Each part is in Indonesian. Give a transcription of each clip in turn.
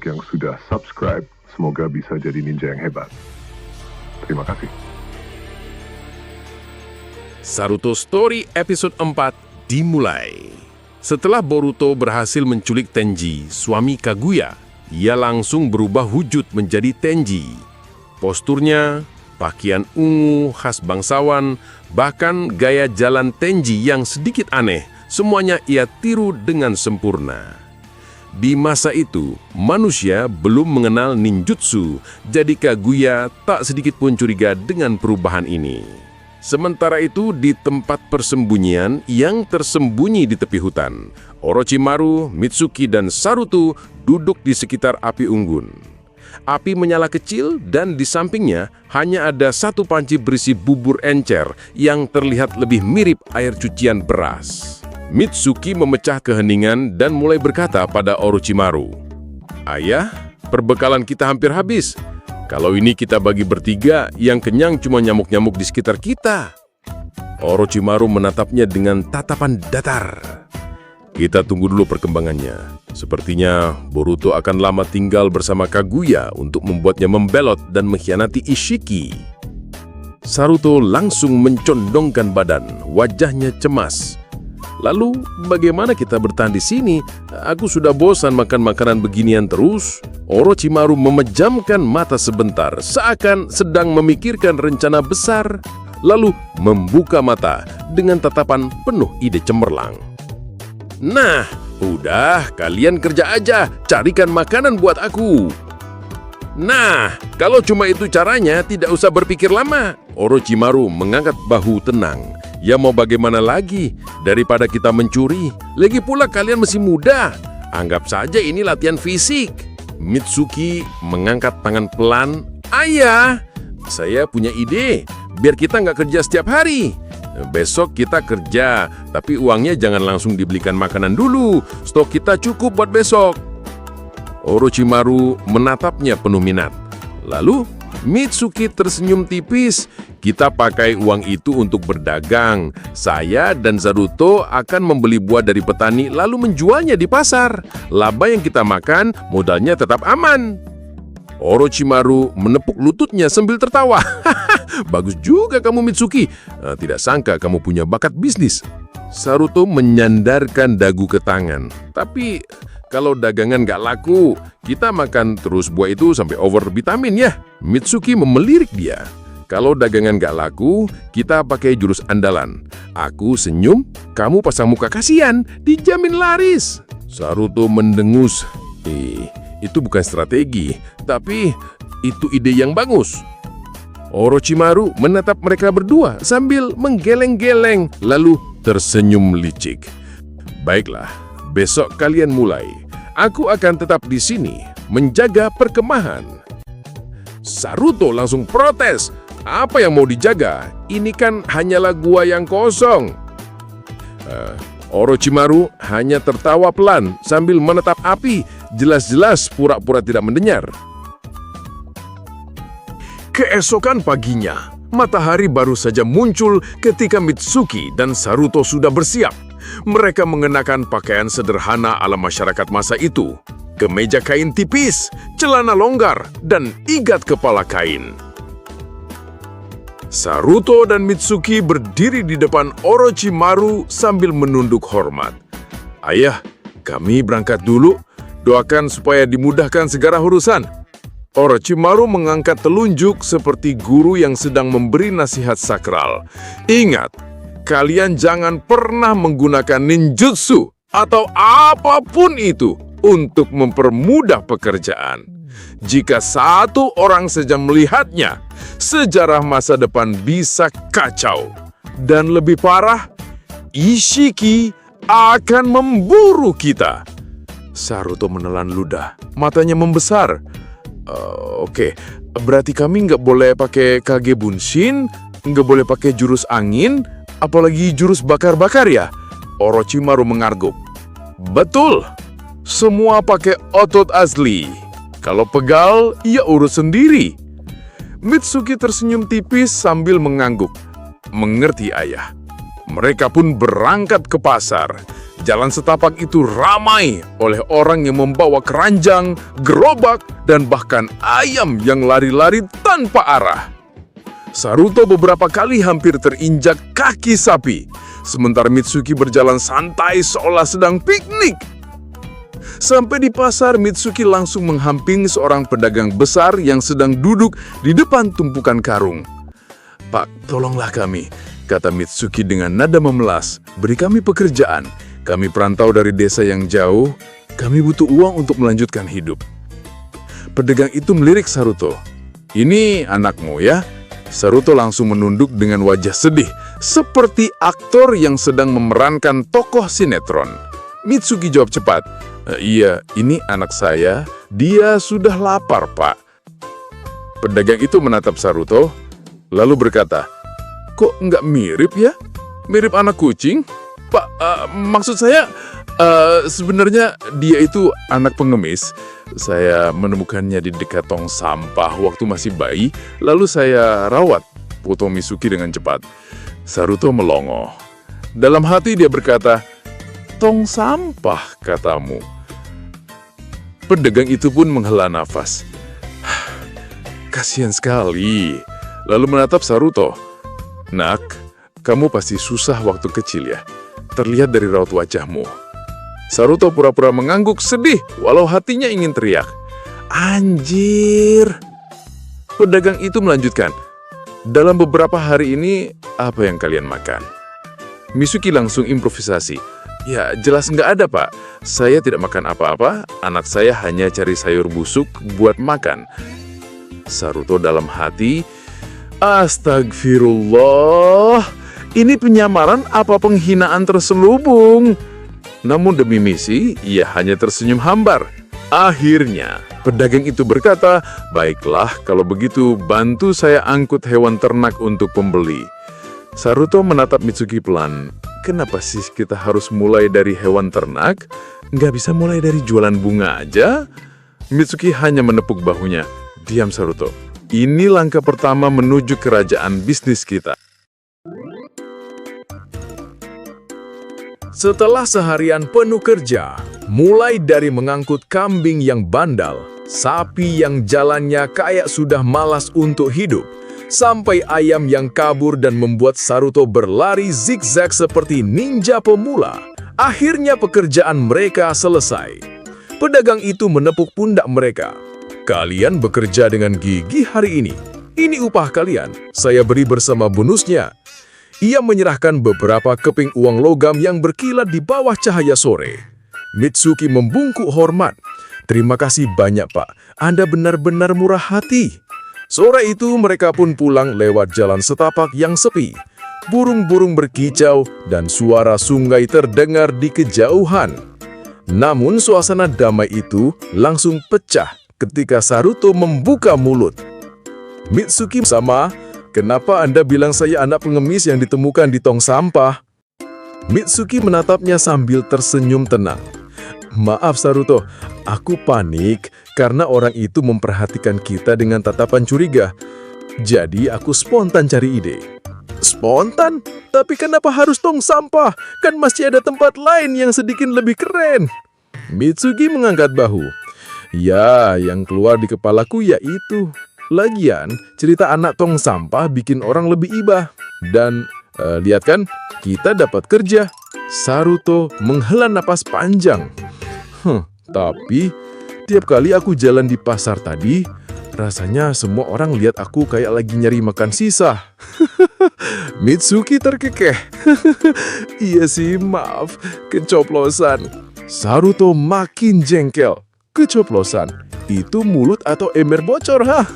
untuk yang sudah subscribe. Semoga bisa jadi ninja yang hebat. Terima kasih. Saruto Story episode 4 dimulai. Setelah Boruto berhasil menculik Tenji, suami Kaguya, ia langsung berubah wujud menjadi Tenji. Posturnya, pakaian ungu khas bangsawan, bahkan gaya jalan Tenji yang sedikit aneh, semuanya ia tiru dengan sempurna. Di masa itu, manusia belum mengenal ninjutsu, jadi Kaguya tak sedikit pun curiga dengan perubahan ini. Sementara itu, di tempat persembunyian yang tersembunyi di tepi hutan, Orochimaru, Mitsuki, dan Saruto duduk di sekitar api unggun. Api menyala kecil dan di sampingnya hanya ada satu panci berisi bubur encer yang terlihat lebih mirip air cucian beras. Mitsuki memecah keheningan dan mulai berkata pada Orochimaru, "Ayah, perbekalan kita hampir habis. Kalau ini kita bagi bertiga, yang kenyang cuma nyamuk-nyamuk di sekitar kita." Orochimaru menatapnya dengan tatapan datar. "Kita tunggu dulu perkembangannya. Sepertinya Boruto akan lama tinggal bersama Kaguya untuk membuatnya membelot dan mengkhianati Ishiki." Saruto langsung mencondongkan badan, wajahnya cemas. "Lalu, bagaimana kita bertahan di sini? Aku sudah bosan makan makanan beginian terus." Orochimaru memejamkan mata sebentar, seakan sedang memikirkan rencana besar, lalu membuka mata dengan tatapan penuh ide cemerlang. "Nah, udah, kalian kerja aja, carikan makanan buat aku." "Nah, kalau cuma itu caranya, tidak usah berpikir lama." Orochimaru mengangkat bahu tenang. "Ya mau bagaimana lagi? Daripada kita mencuri, lagi pula kalian masih muda. Anggap saja ini latihan fisik." Mitsuki mengangkat tangan pelan. "Ayah, saya punya ide. Biar kita nggak kerja setiap hari. Besok kita kerja, tapi uangnya jangan langsung dibelikan makanan dulu. Stok kita cukup buat besok." Orochimaru menatapnya penuh minat. Lalu Mitsuki tersenyum tipis. "Kita pakai uang itu untuk berdagang. Saya dan Saruto akan membeli buah dari petani lalu menjualnya di pasar. Laba yang kita makan, modalnya tetap aman." Orochimaru menepuk lututnya sambil tertawa. "Bagus juga kamu, Mitsuki. Tidak sangka kamu punya bakat bisnis." Saruto menyandarkan dagu ke tangan. "Tapi kalau dagangan nggak laku, kita makan terus buah itu sampai over vitamin ya." Mitsuki memelirik dia. "Kalau dagangan nggak laku, kita pakai jurus andalan. Aku senyum, kamu pasang muka kasihan, dijamin laris." Saruto mendengus. Itu bukan strategi, tapi itu ide yang bagus." Orochimaru menatap mereka berdua sambil menggeleng-geleng, lalu tersenyum licik. "Baiklah, besok kalian mulai. Aku akan tetap di sini, menjaga perkemahan." Saruto langsung protes. "Apa yang mau dijaga? Ini kan hanyalah gua yang kosong." Orochimaru hanya tertawa pelan sambil menatap api, jelas-jelas pura-pura tidak mendengar. Keesokan paginya, matahari baru saja muncul ketika Mitsuki dan Saruto sudah bersiap. Mereka mengenakan pakaian sederhana ala masyarakat masa itu. Kemeja kain tipis, celana longgar, dan igat kepala kain. Saruto dan Mitsuki berdiri di depan Orochimaru sambil menunduk hormat. "Ayah, kami berangkat dulu. Doakan supaya dimudahkan segala urusan." Orochimaru mengangkat telunjuk seperti guru yang sedang memberi nasihat sakral. "Ingat, kalian jangan pernah menggunakan ninjutsu atau apapun itu untuk mempermudah pekerjaan. Jika satu orang saja melihatnya, sejarah masa depan bisa kacau. Dan lebih parah, Ishiki akan memburu kita." Saruto menelan ludah, matanya membesar. Oke, berarti kami nggak boleh pakai Kage Bunshin, nggak boleh pakai jurus angin, apalagi jurus bakar-bakar ya?" Orochimaru mengarguk. "Betul, semua pakai otot asli. Kalau pegal, ya urus sendiri." Mitsuki tersenyum tipis sambil mengangguk. "Mengerti, ayah." Mereka pun berangkat ke pasar. Jalan setapak itu ramai oleh orang yang membawa keranjang, gerobak, dan bahkan ayam yang lari-lari tanpa arah. Saruto beberapa kali hampir terinjak kaki sapi, sementara Mitsuki berjalan santai seolah sedang piknik. Sampai di pasar, Mitsuki langsung menghampiri seorang pedagang besar yang sedang duduk di depan tumpukan karung. "Pak, tolonglah kami," kata Mitsuki dengan nada memelas. "Beri kami pekerjaan. Kami perantau dari desa yang jauh. Kami butuh uang untuk melanjutkan hidup." Pedagang itu melirik Saruto. "Ini anakmu ya?" Saruto langsung menunduk dengan wajah sedih, seperti aktor yang sedang memerankan tokoh sinetron. Mitsuki jawab cepat, "Iya, ini anak saya. Dia sudah lapar, Pak." Pedagang itu menatap Saruto, lalu berkata, "Kok nggak mirip ya? Mirip anak kucing?" "Pak, maksud saya, sebenarnya dia itu anak pengemis. Saya menemukannya di dekat tong sampah waktu masih bayi, lalu saya rawat," potong Mitsuki dengan cepat. Saruto melongo. Dalam hati dia berkata, "Tong sampah, katamu." Pedagang itu pun menghela nafas. "Kasihan sekali." Lalu menatap Saruto. "Nak, kamu pasti susah waktu kecil ya? Terlihat dari raut wajahmu." Saruto pura-pura mengangguk sedih, walau hatinya ingin teriak, "Anjir!" Pedagang itu melanjutkan, "Dalam beberapa hari ini, apa yang kalian makan?" Mitsuki langsung improvisasi. "Ya, jelas nggak ada, Pak. Saya tidak makan apa-apa, anak saya hanya cari sayur busuk buat makan." Saruto dalam hati, "Astagfirullah, ini penyamaran apa penghinaan terselubung?" Namun demi misi, ia hanya tersenyum hambar. Akhirnya, pedagang itu berkata, "Baiklah, kalau begitu bantu saya angkut hewan ternak untuk pembeli." Saruto menatap Mitsuki pelan. "Kenapa sih kita harus mulai dari hewan ternak? Nggak bisa mulai dari jualan bunga aja?" Mitsuki hanya menepuk bahunya. "Diam, Saruto. Ini langkah pertama menuju kerajaan bisnis kita." Setelah seharian penuh kerja, mulai dari mengangkut kambing yang bandal, sapi yang jalannya kayak sudah malas untuk hidup, sampai ayam yang kabur dan membuat Saruto berlari zigzag seperti ninja pemula, akhirnya pekerjaan mereka selesai. Pedagang itu menepuk pundak mereka. "Kalian bekerja dengan gigih hari ini. Ini upah kalian. Saya beri bersama bonusnya." Ia menyerahkan beberapa keping uang logam yang berkilat di bawah cahaya sore. Mitsuki membungkuk hormat. "Terima kasih banyak, Pak. Anda benar-benar murah hati." Sore itu mereka pun pulang lewat jalan setapak yang sepi. Burung-burung berkicau dan suara sungai terdengar di kejauhan. Namun suasana damai itu langsung pecah ketika Saruto membuka mulut. "Mitsuki sama, kenapa Anda bilang saya anak pengemis yang ditemukan di tong sampah?" Mitsuki menatapnya sambil tersenyum tenang. "Maaf Saruto, aku panik karena orang itu memperhatikan kita dengan tatapan curiga. Jadi aku spontan cari ide." "Spontan? Tapi kenapa harus tong sampah? Kan masih ada tempat lain yang sedikit lebih keren." Mitsuki mengangkat bahu. "Ya, yang keluar di kepalaku yaitu. Lagian, cerita anak tong sampah bikin orang lebih iba. Dan, lihat kan, kita dapat kerja." Saruto menghela napas panjang. Tapi, tiap kali aku jalan di pasar tadi, rasanya semua orang lihat aku kayak lagi nyari makan sisa." Mitsuki terkekeh. "Iya sih, maaf, keceplosan." Saruto makin jengkel. "Keceplosan? Itu mulut atau ember bocor, ha?"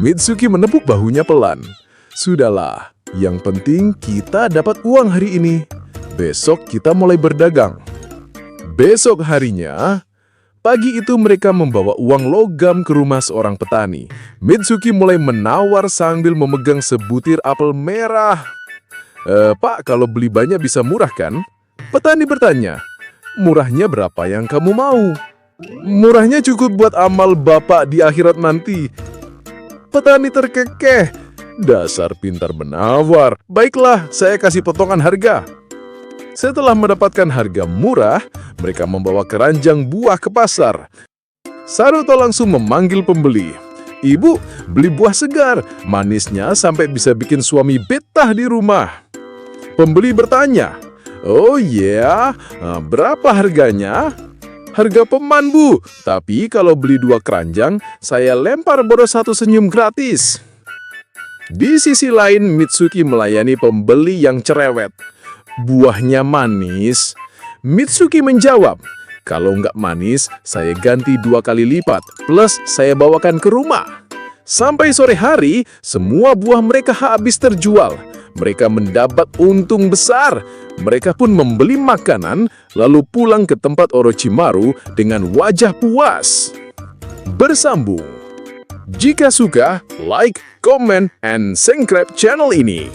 Mitsuki menepuk bahunya pelan. "Sudahlah, yang penting kita dapat uang hari ini. Besok kita mulai berdagang." Besok harinya, pagi itu mereka membawa uang logam ke rumah seorang petani. Mitsuki mulai menawar sambil memegang sebutir apel merah. "Pak, kalau beli banyak bisa murah kan?" Petani bertanya. "Murahnya berapa yang kamu mau?" "Murahnya cukup buat amal Bapak di akhirat nanti." Petani terkekeh. "Dasar pintar menawar. Baiklah, saya kasih potongan harga." Setelah mendapatkan harga murah, mereka membawa keranjang buah ke pasar. Saruto langsung memanggil pembeli. "Ibu, beli buah segar, manisnya sampai bisa bikin suami betah di rumah." Pembeli bertanya, "Oh iya, berapa harganya?" "Harga peman, Bu, tapi kalau beli 2 keranjang, saya lempar boros 1 senyum gratis." Di sisi lain, Mitsuki melayani pembeli yang cerewet. "Buahnya manis?" Mitsuki menjawab, "Kalau nggak manis, saya ganti 2 kali lipat, plus saya bawakan ke rumah." Sampai sore hari, semua buah mereka habis terjual. Mereka mendapat untung besar. Mereka pun membeli makanan, lalu pulang ke tempat Orochimaru dengan wajah puas. Bersambung. Jika suka, like, comment, and subscribe channel ini.